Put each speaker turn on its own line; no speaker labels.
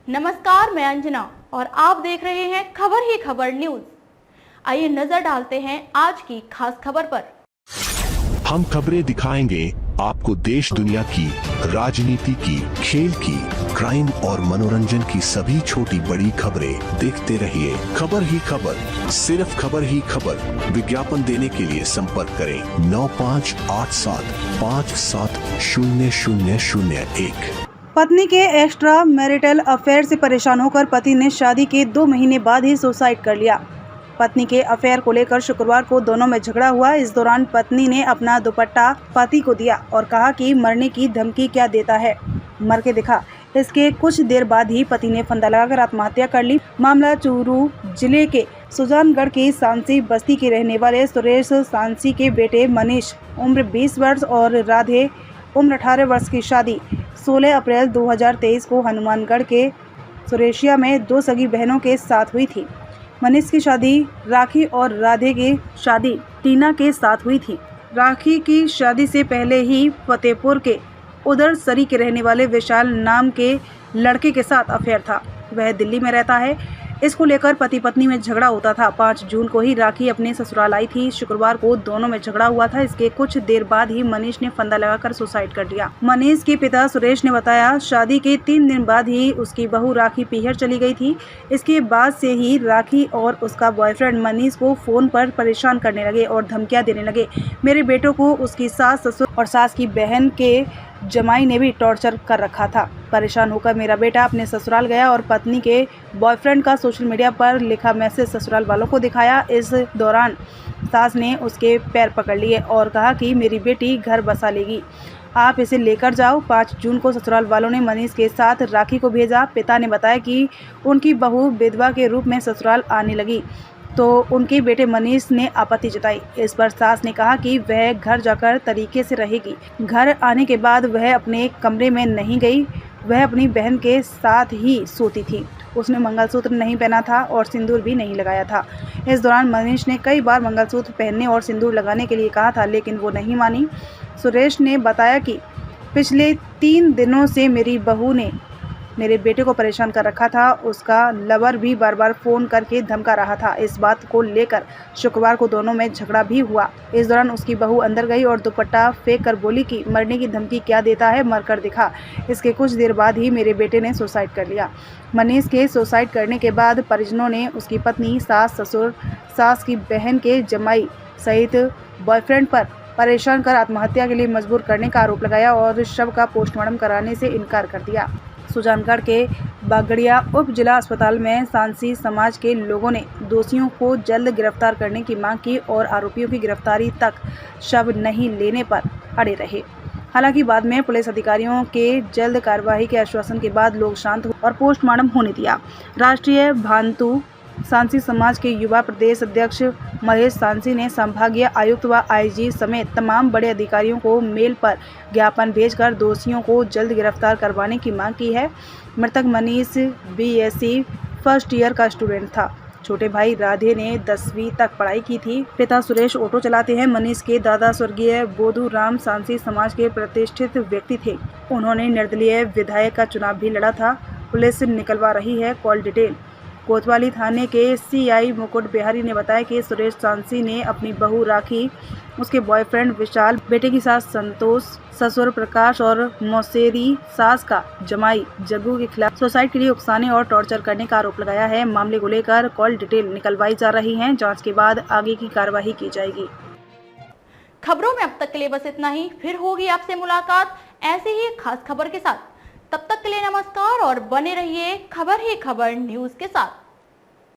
नमस्कार, मैं अंजना और आप देख रहे हैं खबर ही खबर न्यूज। आइए नजर डालते हैं आज की खास खबर पर।
हम खबरें दिखाएंगे आपको देश दुनिया की, राजनीति की, खेल की, क्राइम और मनोरंजन की सभी छोटी बड़ी खबरें। देखते रहिए खबर ही खबर, सिर्फ खबर ही खबर। विज्ञापन देने के लिए संपर्क करें 9587570001।
पत्नी के एक्स्ट्रा मैरिटल अफेयर से परेशान होकर पति ने शादी के 2 महीने बाद ही सुसाइड कर लिया। पत्नी के अफेयर को लेकर शुक्रवार को दोनों में झगड़ा हुआ। इस दौरान पत्नी ने अपना दुपट्टा पति को दिया और कहा कि मरने की धमकी क्या देता है, मर के दिखा। इसके कुछ देर बाद ही पति ने फंदा लगाकर आत्महत्या कर ली। मामला चूरू जिले के सुजानगढ़ की सांसी बस्ती के रहने वाले सुरेश सांसी के बेटे मनीष उम्र 20 वर्ष और राधे उम्र 18 वर्ष की शादी 16 अप्रैल 2023 को हनुमानगढ़ के सुरेशिया में 2 सगी बहनों के साथ हुई थी। मनीष की शादी राखी और राधे की शादी टीना के साथ हुई थी। राखी की शादी से पहले ही फतेहपुर के उधरसरी के रहने वाले विशाल नाम के लड़के के साथ अफेयर था। वह दिल्ली में रहता है। इसको लेकर पति पत्नी में झगड़ा होता था। 5 जून को ही राखी अपने ससुराल आई थी। शुक्रवार को दोनों में झगड़ा हुआ था। इसके कुछ देर बाद ही मनीष ने फंदा लगाकर सुसाइड कर लिया। मनीष के पिता सुरेश ने बताया, शादी के 3 दिन बाद ही उसकी बहू राखी पीहर चली गई थी। इसके बाद से ही राखी और उसका बॉयफ्रेंड मनीष को फोन पर परेशान करने लगे और धमकियां देने लगे। मेरे बेटों को उसकी सास, ससुर और सास की बहन के जमाई ने भी टॉर्चर कर रखा था। परेशान होकर मेरा बेटा अपने ससुराल गया और पत्नी के बॉयफ्रेंड का सोशल मीडिया पर लिखा मैसेज ससुराल वालों को दिखाया। इस दौरान सास ने उसके पैर पकड़ लिए और कहा कि मेरी बेटी घर बसा लेगी, आप इसे लेकर जाओ। 5 जून को ससुराल वालों ने मनीष के साथ राखी को भेजा। पिता ने बताया कि उनकी बहू विधवा के रूप में ससुराल आने लगी तो उनके बेटे मनीष ने आपत्ति जताई। इस पर सास ने कहा कि वह घर जाकर तरीके से रहेगी। घर आने के बाद वह अपने कमरे में नहीं गई, वह अपनी बहन के साथ ही सोती थी। उसने मंगलसूत्र नहीं पहना था और सिंदूर भी नहीं लगाया था। इस दौरान मनीष ने कई बार मंगलसूत्र पहनने और सिंदूर लगाने के लिए कहा था, लेकिन वो नहीं मानी। सुरेश ने बताया कि पिछले 3 दिनों से मेरी बहू ने मेरे बेटे को परेशान कर रखा था। उसका लवर भी बार बार फ़ोन करके धमका रहा था। इस बात को लेकर शुक्रवार को दोनों में झगड़ा भी हुआ। इस दौरान उसकी बहू अंदर गई और दुपट्टा फेंक कर बोली कि मरने की धमकी क्या देता है, मर कर दिखा। इसके कुछ देर बाद ही मेरे बेटे ने सुसाइड कर लिया। मनीष के सुसाइड करने के बाद परिजनों ने उसकी पत्नी, सास, ससुर, सास की बहन के जमाई सहित बॉयफ्रेंड पर परेशान कर आत्महत्या के लिए मजबूर करने का आरोप लगाया और शव का पोस्टमार्टम कराने से इनकार कर दिया। सुजानगढ़ के बागड़िया उप जिला अस्पताल में सांसी समाज के लोगों ने दोषियों को जल्द गिरफ्तार करने की मांग की और आरोपियों की गिरफ्तारी तक शव नहीं लेने पर अड़े रहे। हालांकि बाद में पुलिस अधिकारियों के जल्द कार्रवाई के आश्वासन के बाद लोग शांत हुए और पोस्टमार्टम होने दिया। राष्ट्रीय भांतु सांसी समाज के युवा प्रदेश अध्यक्ष महेश सांसी ने संभागीय आयुक्त व आईजी समेत तमाम बड़े अधिकारियों को मेल पर ज्ञापन भेजकर दोषियों को जल्द गिरफ्तार करवाने की मांग की है। मृतक मनीष बीएससी फर्स्ट ईयर का स्टूडेंट था। छोटे भाई राधे ने 10वीं तक पढ़ाई की थी। पिता सुरेश ऑटो चलाते हैं। मनीष के दादा स्वर्गीय बोधू राम सांसी समाज के प्रतिष्ठित व्यक्ति थे। उन्होंने निर्दलीय विधायक का चुनाव भी लड़ा था। पुलिस निकलवा रही है कॉल डिटेल। कोतवाली थाने के सीआई मुकुट बिहारी ने बताया कि सुरेश सांसी ने अपनी बहू राखी, उसके बॉयफ्रेंड विशाल, बेटे की सास संतोष, ससुर प्रकाश और मौसेरी सास का जमाई जग्गू के खिलाफ सुसाइड के लिए उकसाने और टॉर्चर करने का आरोप लगाया है। मामले को लेकर कॉल डिटेल निकलवाई जा रही है। जांच के बाद आगे की कार्रवाई की जाएगी।
खबरों में अब तक के लिए बस इतना ही। फिर होगी आपसे मुलाकात ऐसे ही खास खबर के साथ। तब तक के लिए नमस्कार और बने रहिए खबर ही खबर न्यूज के साथ।